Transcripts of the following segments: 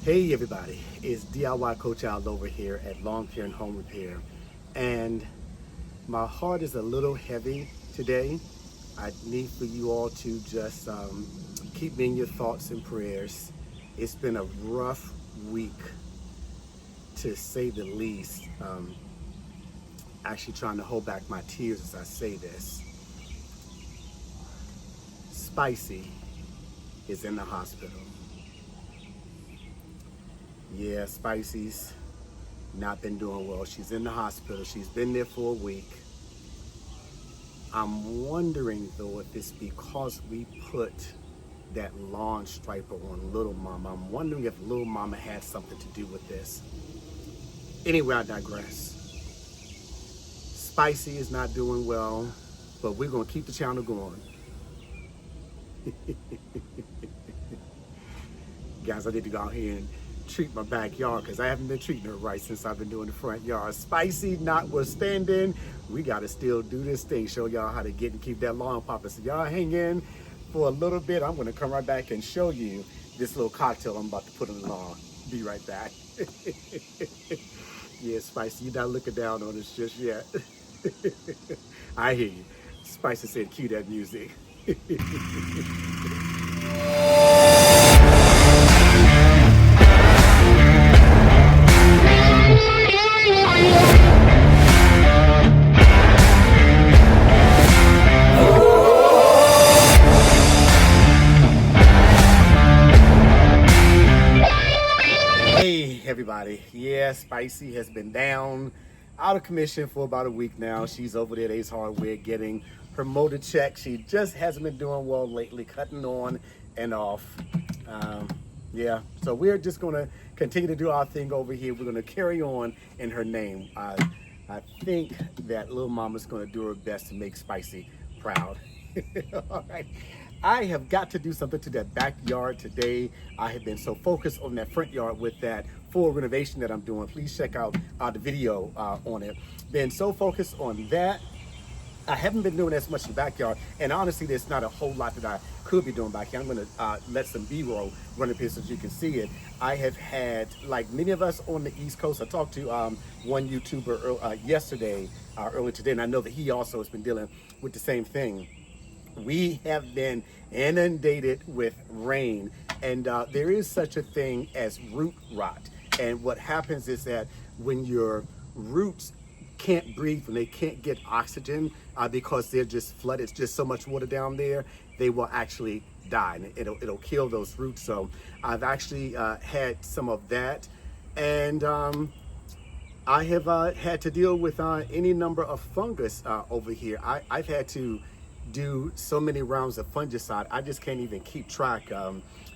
Hey everybody, it's DIY Coach Al over here at Lawn Care and Home Repair, and my heart is a little heavy today. I need for you all to just keep me in your thoughts and prayers. It's been a rough week, to say the least. Actually trying to hold back my tears as I say this. Spicy is in the hospital. Yeah, Spicy's not been doing well. She's in the hospital. She's been there for a week. I'm wondering though if it's because we put that lawn striper on Little Mama. I'm wondering if Little Mama had something to do with this. Anyway, I digress. Spicy is not doing well, but we're gonna keep the channel going. Guys, I need to go out here and treat my backyard because I haven't been treating her right since I've been doing the front yard. Spicy notwithstanding, we got to still do this thing, show y'all how to get and keep that lawn popping. So y'all hang in for a little bit. I'm going to come right back and show you this little cocktail I'm about to put on the lawn. Be right back. Yeah, Spicy, you're not looking down on us just yet. I hear you. Spicy said cue that music. Hey everybody, yeah, Spicy has been down, out of commission for about a week now. She's over there at Ace Hardware getting her motor check. She just hasn't been doing well lately, cutting on and off. Yeah, so we're just gonna continue to do our thing over here. We're gonna carry on in her name. I think that Little Mama's gonna do her best to make Spicy proud. All right. I have got to do something to that backyard today. I have been so focused on that front yard with that full renovation that I'm doing. Please check out the video on it. Been so focused on that. I haven't been doing as much in the backyard, and honestly, there's not a whole lot that I could be doing back here. I'm gonna let some B-roll run up here so you can see it. I have had, like many of us on the East Coast, I talked to one YouTuber yesterday, earlier today, and I know that he also has been dealing with the same thing. We have been inundated with rain, and there is such a thing as root rot. And what happens is that when your roots can't breathe, when they can't get oxygen because they're just flooded, it's just so much water down there, they will actually die, and it'll kill those roots. So I've actually had some of that, and I have had to deal with any number of fungus over here. I've had to do so many rounds of fungicide, I just can't even keep track.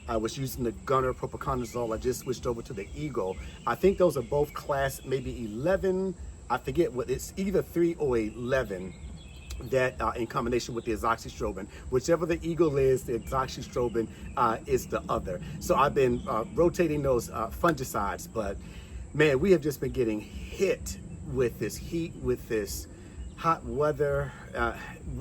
I was using the Gunner Propiconazole. I just switched over to the Eagle. I think those are both class maybe 11. I forget what it's, either 3 or 11. That in combination with the azoxystrobin, whichever the Eagle is, the azoxystrobin is the other. So I've been rotating those fungicides, but man, we have just been getting hit with this heat, with this hot weather,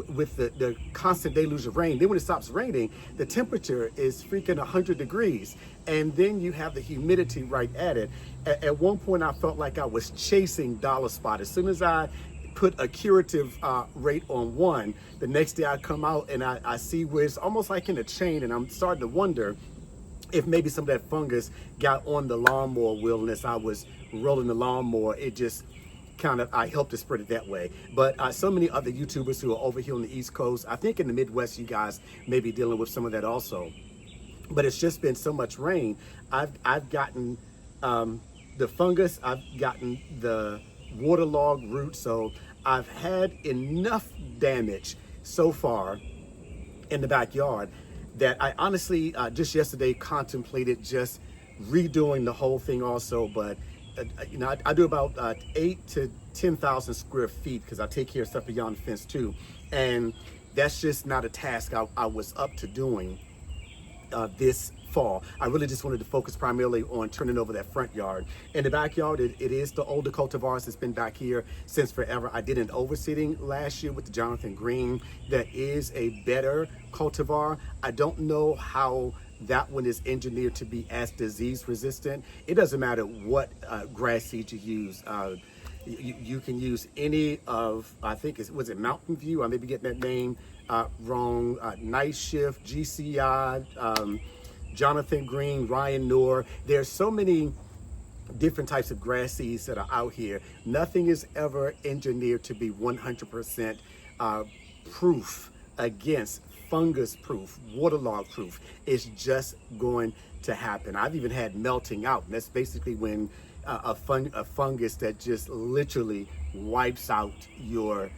with the constant deluge of rain. Then when it stops raining, the temperature is freaking 100 degrees. And then you have the humidity right at it. At one point, I felt like I was chasing Dollar Spot. As soon as I put a curative rate on one, the next day I come out and I see where it's almost like in a chain, and I'm starting to wonder if maybe some of that fungus got on the lawnmower wheel, and as I was rolling the lawnmower, it just kind of, I helped to spread it that way. But so many other YouTubers who are over here on the East Coast, I think in the Midwest, you guys may be dealing with some of that also. But it's just been so much rain. I've gotten the fungus, I've gotten the waterlogged roots, so I've had enough damage so far in the backyard that I honestly just yesterday contemplated just redoing the whole thing also. But you know, I do about 8 to 10,000 square feet because I take care of stuff beyond the fence too, and that's just not a task I was up to doing this fall. I really just wanted to focus primarily on turning over that front yard. In the backyard, it is the older cultivars that's been back here since forever. I did an overseeding last year with the Jonathan Green. That is a better cultivar. I don't know how that one is engineered to be as disease resistant. It doesn't matter what grass seed you use. You can use any of, I think, was it Mountain View? I may be getting that name wrong. Night Shift, GCI, Jonathan Green, Ryan Noor. There's so many different types of grass seeds that are out here. Nothing is ever engineered to be 100% proof against fungus proof, waterlog proof. It's just going to happen. I've even had melting out, and that's basically when a fungus that just literally wipes out your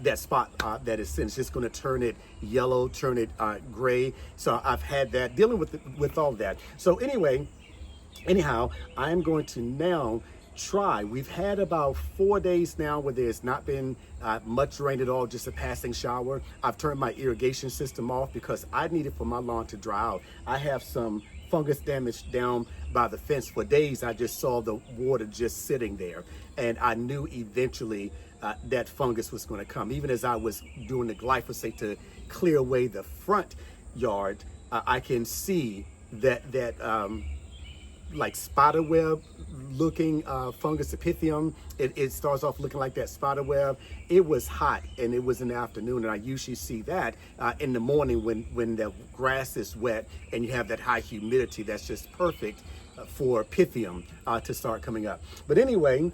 that spot that is singed. It's just going to turn it yellow, turn it gray. So I've had that, dealing with all that. So anyhow, I'm going to now try. We've had about 4 days now where there's not been much rain at all, just a passing shower. I've turned my irrigation system off because I need it for my lawn to dry out. I have some fungus damage down by the fence. For days, I just saw the water just sitting there, and I knew eventually that fungus was going to come. Even as I was doing the glyphosate to clear away the front yard, I can see that like spider web looking fungus, epithium. It starts off looking like that spider web. It was hot, and it was in the afternoon, and I usually see that in the morning when the grass is wet and you have that high humidity. That's just perfect for epithium to start coming up. But anyway,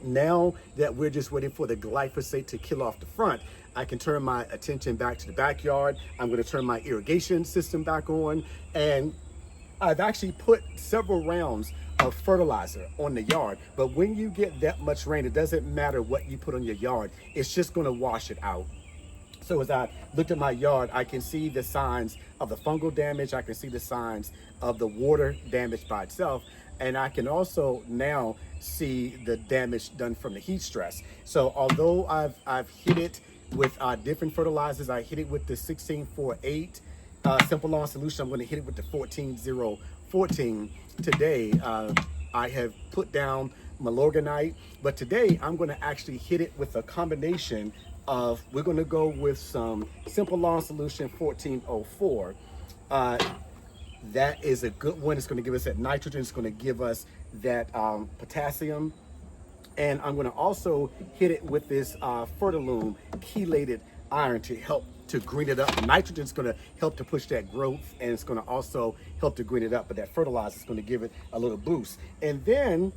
now that we're just waiting for the glyphosate to kill off the front, I can turn my attention back to the backyard. I'm going to turn my irrigation system back on, and I've actually put several rounds of fertilizer on the yard. But when you get that much rain, it doesn't matter what you put on your yard, it's just going to wash it out. So as I looked at my yard, I can see the signs of the fungal damage. I can see the signs of the water damage by itself. And I can also now see the damage done from the heat stress. So although I've hit it with different fertilizers, I hit it with the 1648 Simple Lawn Solution. I'm going to hit it with the 14014 today. I have put down Milorganite, but today I'm going to actually hit it with a combination of, we're going to go with some Simple Lawn Solution 1404. That is a good one. It's going to give us that nitrogen. It's going to give us that potassium. And I'm going to also hit it with this Fertilume chelated iron to help to green it up. Nitrogen is going to help to push that growth, and it's going to also help to green it up, but that fertilizer is going to give it a little boost. And then,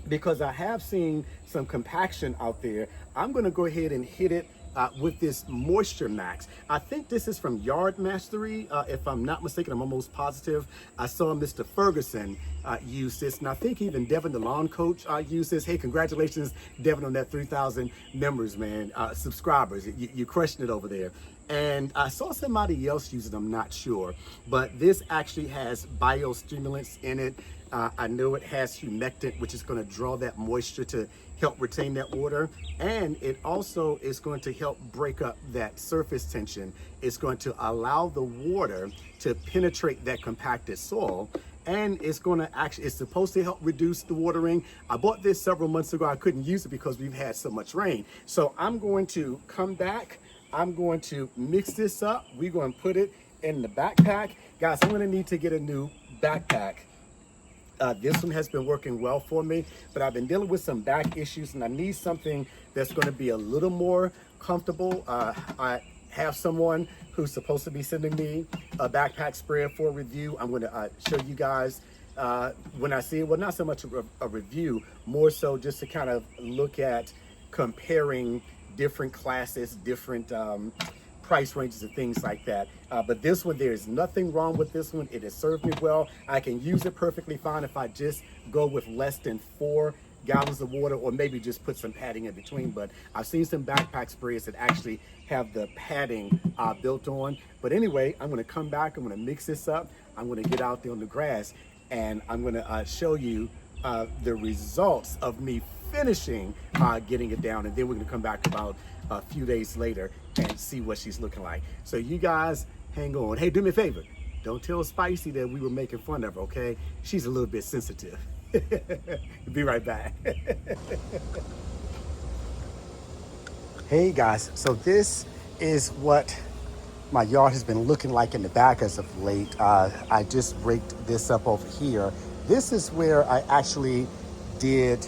because I have seen some compaction out there, I'm going to go ahead and hit it with this Moisture Max. I think this is from Yard Mastery, if I'm not mistaken. I'm almost positive. I saw Mr. Ferguson use this, and I think even Devin, the lawn coach, used this. Hey, congratulations, Devin, on that 3,000 members, man, subscribers. You're crushing it over there. And I saw somebody else use it, I'm not sure, but this actually has biostimulants in it. I know it has humectant, which is going to draw that moisture to help retain that water. And it also is going to help break up that surface tension. It's going to allow the water to penetrate that compacted soil. And it's going to actually, it's supposed to help reduce the watering. I bought this several months ago. I couldn't use it because we've had so much rain. So I'm going to come back. I'm going to mix this up. We're going to put it in the backpack. Guys, I'm going to need to get a new backpack. This one has been working well for me, but I've been dealing with some back issues, and I need something that's going to be a little more comfortable. I have someone who's supposed to be sending me a backpack sprayer for a review. I'm going to show you guys when I see it. Well, not so much a review, more so just to kind of look at comparing different classes, different price ranges and things like that. But this one, there is nothing wrong with this one. It has served me well. I can use it perfectly fine if I just go with less than 4 gallons of water, or maybe just put some padding in between. But I've seen some backpack sprayers that actually have the padding built on. But anyway, I'm going to come back. I'm going to mix this up. I'm going to get out there on the grass, and I'm going to show you the results of me finishing getting it down. And then we're going to come back about a few days later and see what she's looking like. So you guys hang on. Hey, do me a favor. Don't tell Spicy that we were making fun of her, okay? She's a little bit sensitive. Be right back. Hey guys, so this is what my yard has been looking like in the back as of late. I just raked this up over here. This is where I actually did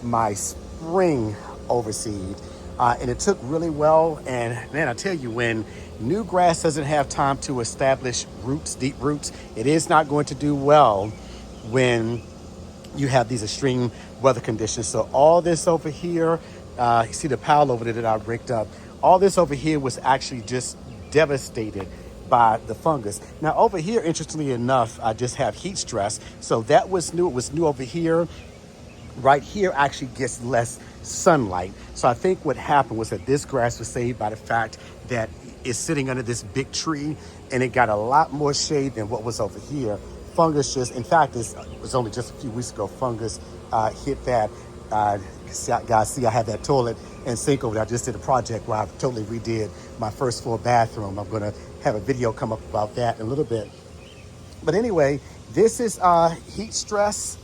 my spring overseed. And it took really well. And man, I tell you, when new grass doesn't have time to establish roots, deep roots, it is not going to do well when you have these extreme weather conditions. So all this over here, you see the pile over there that I raked up, all this over here was actually just devastated by the fungus. Now over here, interestingly enough, I just have heat stress. So that was new. It was new over here. Right here actually gets less sunlight. So I think what happened was that this grass was saved by the fact that it's sitting under this big tree and it got a lot more shade than what was over here. Fungus just, in fact, it was only just a few weeks ago, fungus hit that. Guys, see I have that toilet and sink over there. I just did a project where I totally redid my first floor bathroom. I'm gonna have a video come up about that in a little bit. But anyway, this is heat stress,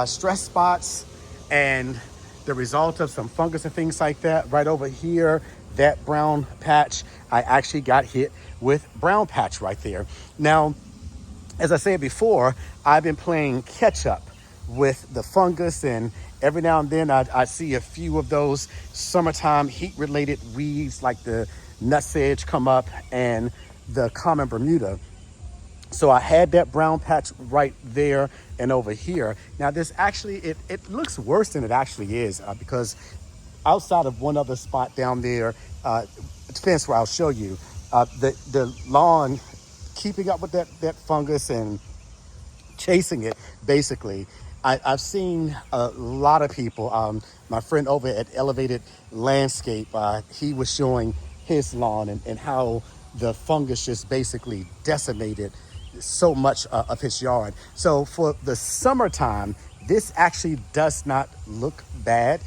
stress spots, and the result of some fungus and things like that. Right over here, that brown patch, I actually got hit with brown patch right there. Now, as I said before, I've been playing catch up with the fungus, and every now and then I see a few of those summertime heat related weeds like the nutsedge come up and the common Bermuda. So I had that brown patch right there and over here. Now this actually, it looks worse than it actually is because outside of one other spot down there, fence where I'll show you, the lawn, keeping up with that fungus and chasing it, basically, I've seen a lot of people. My friend over at Elevated Landscape, he was showing his lawn and how the fungus just basically decimated so much of his yard. So for the summertime, this actually does not look bad.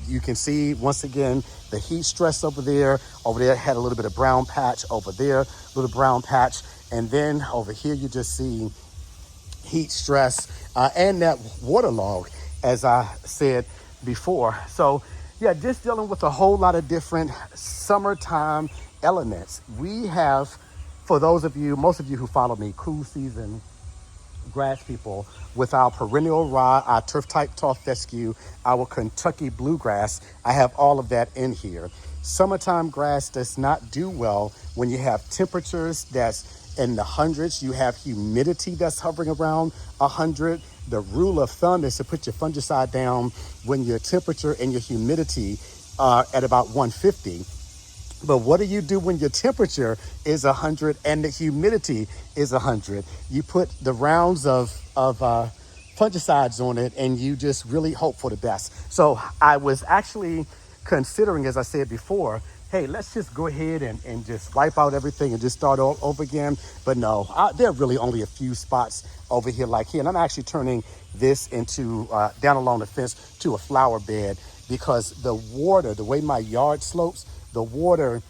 You can see, once again, the heat stress over there. Over there had a little bit of brown patch. Over there, a little brown patch. And then over here, you just see heat stress and that waterlog, as I said before. So yeah, just dealing with a whole lot of different summertime elements. We have, for those of you, most of you who follow me, cool season grass people, with our perennial rye, our turf type tall fescue, our Kentucky bluegrass, I have all of that in here. Summertime grass does not do well when you have temperatures that's in the hundreds. You have humidity that's hovering around 100. The rule of thumb is to put your fungicide down when your temperature and your humidity are at about 150. But what do you do when your temperature is 100 and the humidity is 100? You put the rounds of fungicides on it and you just really hope for the best. So I was actually considering, as I said before, hey, let's just go ahead and just wipe out everything and just start all over again. But no, there are really only a few spots over here like here. And I'm actually turning this into, down along the fence, to a flower bed, because the water, the way my yard slopes, the water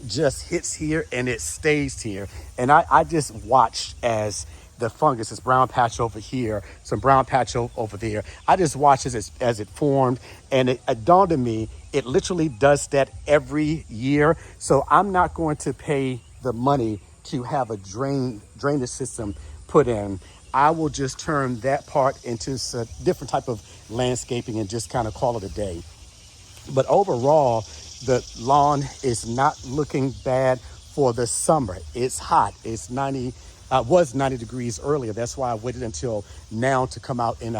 just hits here and it stays here. And I just watched as the fungus, this brown patch over here, some brown patch over there. I just watched as it formed, and it dawned on me, it literally does that every year. So I'm not going to pay the money to have a drainage system put in. I will just turn that part into a different type of landscaping and just kind of call it a day. But overall, the lawn is not looking bad for the summer. It's hot. It's 90, was 90 degrees earlier. That's why I waited until now to come out and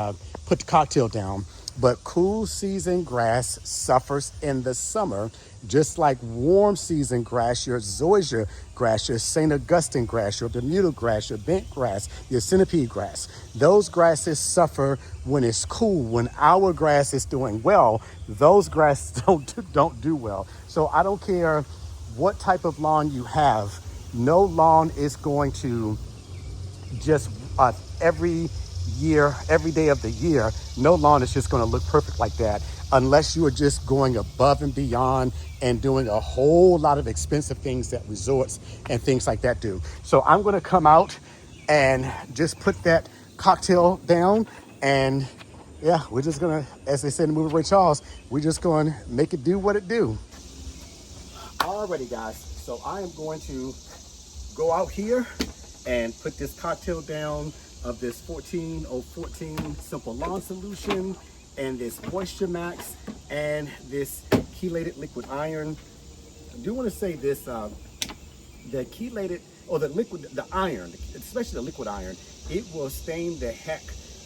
put the cocktail down. But cool season grass suffers in the summer, just like warm season grass, your zoysia grass, your St. Augustine grass, your Bermuda grass, your bent grass, your centipede grass. Those grasses suffer when it's cool. When our grass is doing well, those grasses don't do well. So I don't care what type of lawn you have. No lawn is going to just every year, every day of the year, no lawn is just going to look perfect like that, unless you are just going above and beyond and doing a whole lot of expensive things that resorts and things like that do. So I'm going to come out and just put that cocktail down, and yeah, we're just going to, as they said in the movie Ray Charles, we're just going to make it do what it do. Alrighty, guys. So I am going to go out here and put this cocktail down of this 14014 Simple Lawn Solution and this Moisture Max and this chelated liquid iron. I do want to say this, the chelated, or the iron, especially the liquid iron, it will stain the heck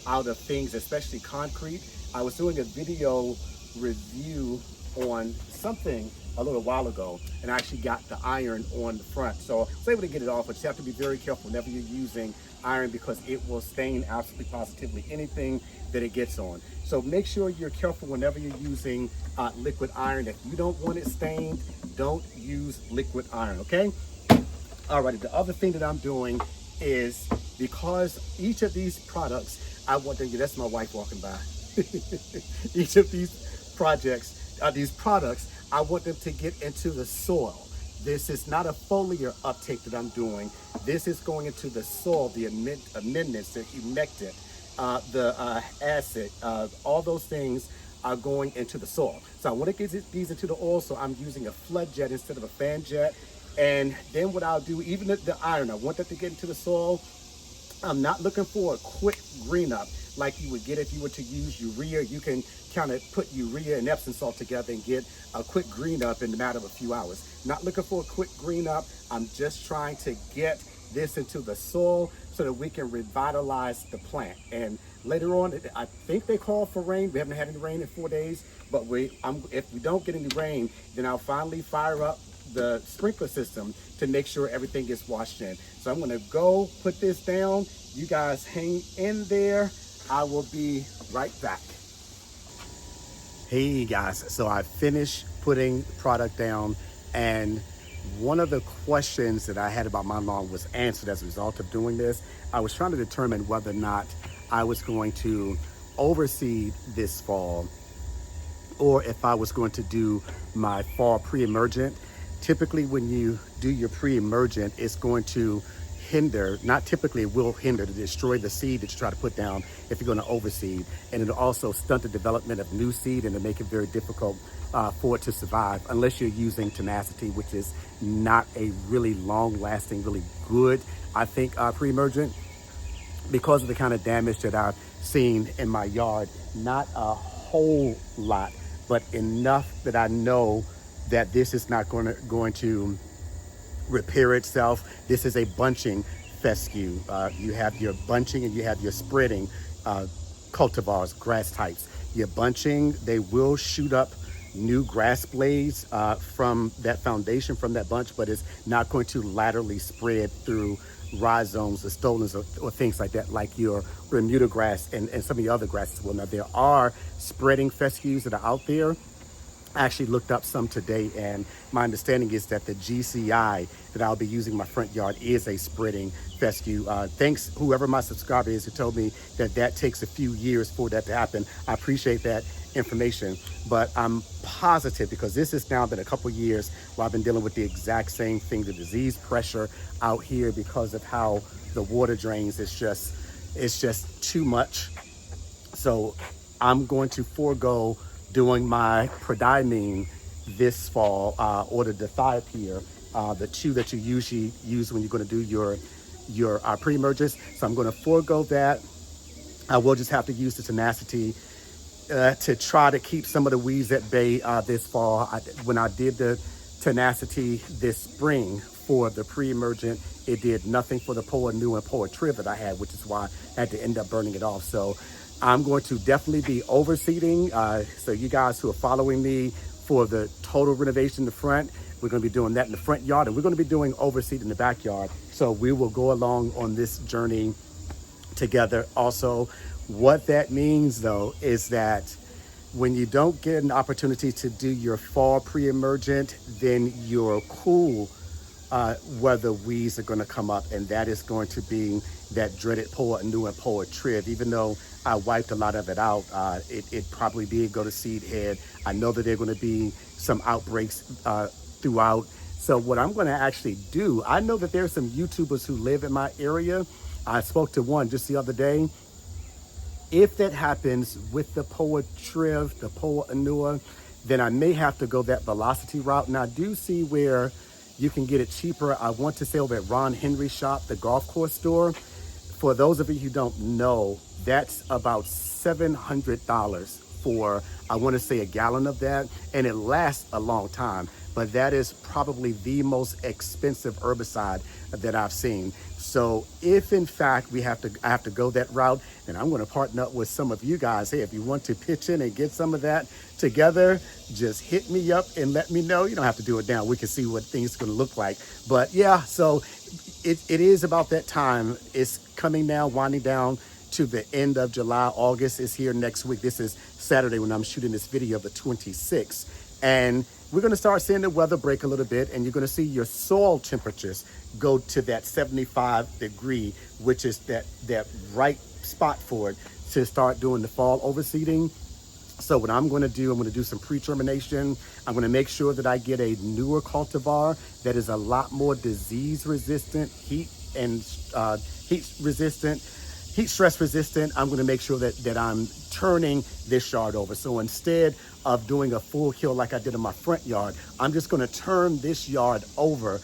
out of things, especially concrete. I was doing a video review on something a little while ago, and I actually got the iron on the front, so I was able to get it off. But you have to be very careful whenever you're using iron, because it will stain absolutely positively anything that it gets on. So make sure you're careful whenever you're using liquid iron. If you don't want it stained, don't use liquid iron, okay? Alrighty, the other thing that I'm doing is, because each of these products, I want them, that's my wife walking by. Each of these products, I want them to get into the soil. This is not a foliar uptake that I'm doing. This is going into the soil, the amendments, the humectant, the acid, all those things are going into the soil. So I want to get these into the oil, so I'm using a flood jet instead of a fan jet. And then what I'll do, even the iron, I want that to get into the soil. I'm not looking for a quick green up like you would get if you were to use urea. You can kind of put urea and Epsom salt together and get a quick green up in the matter of a few hours. Not looking for a quick green up. I'm just trying to get this into the soil so that we can revitalize the plant. And later on, I think they call for rain. We haven't had any rain in 4 days, but if we don't get any rain, then I'll finally fire up the sprinkler system to make sure everything gets washed in. So I'm gonna go put this down. You guys hang in there. I will be right back. Hey guys, so I finished putting product down, and one of the questions that I had about my lawn was answered as a result of doing this. I was trying to determine whether or not I was going to overseed this fall, or if I was going to do my fall pre-emergent. Typically, when you do your pre-emergent, it's going to hinder, not typically, it will hinder to destroy the seed that you try to put down if you're going to overseed. And it'll also stunt the development of new seed, and it'll make it very difficult for it to survive unless you're using tenacity, which is not a really long-lasting, really good, I think, pre-emergent, because of the kind of damage that I've seen in my yard. Not a whole lot, but enough that I know that this is not going to repair itself. This is a bunching fescue. You have your bunching and you have your spreading cultivars, grass types. Your bunching, they will shoot up new grass blades from that foundation, from that bunch, but it's not going to laterally spread through rhizomes or stolons or things like that, like your Bermuda grass and some of the other grasses. Well, now there are spreading fescues that are out there. I actually looked up some today, and my understanding is that the GCI that I'll be using in my front yard is a spreading fescue. Thanks whoever my subscriber is who told me that takes a few years for that to happen. I appreciate that information, but I'm positive, because this has now been a couple years where I've been dealing with the exact same thing, the disease pressure out here because of how the water drains. It's just too much. So I'm going to forego doing my prodiamine this fall, or the dithiopyr, the two that you usually use when you're going to do your pre-emergence. So I'm going to forego that. I will just have to use the tenacity to try to keep some of the weeds at bay this fall. When I did the tenacity this spring for the pre-emergent, it did nothing for the Poa Nu and Poa Triv that I had, which is why I had to end up burning it off. So I'm going to definitely be overseeding. So you guys who are following me for the total renovation in the front, we're going to be doing that in the front yard, and we're going to be doing overseed in the backyard. So we will go along on this journey together. Also, what that means though is that when you don't get an opportunity to do your fall pre-emergent, then your cool weather weeds are going to come up, and that is going to be that dreaded Poa Nu and Poa Triv. Even though I wiped a lot of it out, it probably did go to seed head. I know that there are going to be some outbreaks throughout. So what I'm going to actually do, I know that there's some YouTubers who live in my area. I spoke to one just the other day. If that happens with the Poa Triv, the Poa Annua, then I may have to go that velocity route. And I do see where you can get it cheaper. I want to say over at Ron Henry Shop, the golf course store. For those of you who don't know, that's about $700 for, I want to say, a gallon of that, and it lasts a long time. But that is probably the most expensive herbicide that I've seen. So if in fact I have to go that route, then I'm going to partner up with some of you guys. Hey, if you want to pitch in and get some of that together, just hit me up and let me know. You don't have to do it now. We can see what things are going to look like. But yeah, so it is about that time. It's coming now, winding down to the end of July. August is here next week. This is Saturday when I'm shooting this video, the 26th. And we're going to start seeing the weather break a little bit, and you're going to see your soil temperatures go to that 75-degree, which is that right spot for it to start doing the fall overseeding. So what I'm going to do, I'm going to do some pre-termination. I'm going to make sure that I get a newer cultivar that is a lot more disease resistant, heat stress resistant. I'm going to make sure that I'm turning this yard over. So instead of doing a full kill like I did in my front yard, I'm just going to turn this yard over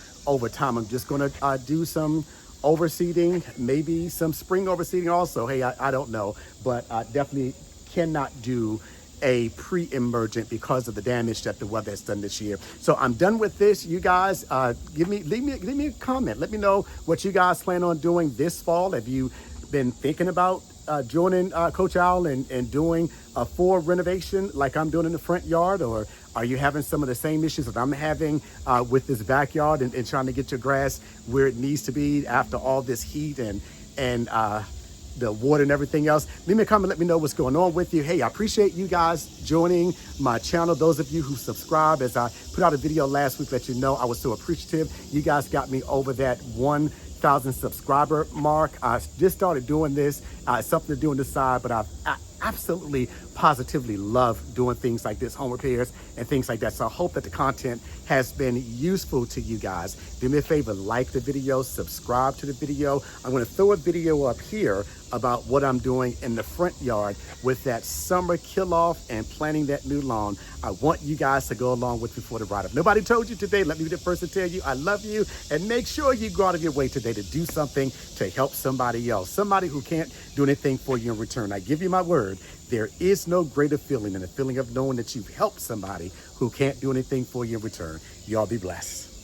time. I'm just going to do some overseeding, maybe some spring overseeding also. Hey, I don't know, but I definitely cannot do a pre-emergent because of the damage that the weather has done this year. So I'm done with this. You guys, leave me a comment. Let me know what you guys plan on doing this fall. Have you been thinking about joining Coach Al and doing a full renovation like I'm doing in the front yard? Or are you having some of the same issues that I'm having with this backyard and trying to get your grass where it needs to be after all this heat and the water and everything else? Leave me a comment, let me know what's going on with you. Hey, I appreciate you guys joining my channel. Those of you who subscribe, as I put out a video last week, let you know I was so appreciative. You guys got me over that 1,000 subscriber mark. I just started doing this, something to do on the side, but I absolutely positively love doing things like this, home repairs and things like that. So I hope that the content has been useful to you guys. Do me a favor, like the video, subscribe to the video. I'm going to throw a video up here about what I'm doing in the front yard with that summer kill off and planting that new lawn. I want you guys to go along with me for the ride. If nobody told you today, let me be the first to tell you I love you, and make sure you go out of your way today to do something to help somebody else, somebody who can't do anything for you in return. I give you my word, there is no greater feeling than the feeling of knowing that you've helped somebody who can't do anything for you in return. Y'all be blessed.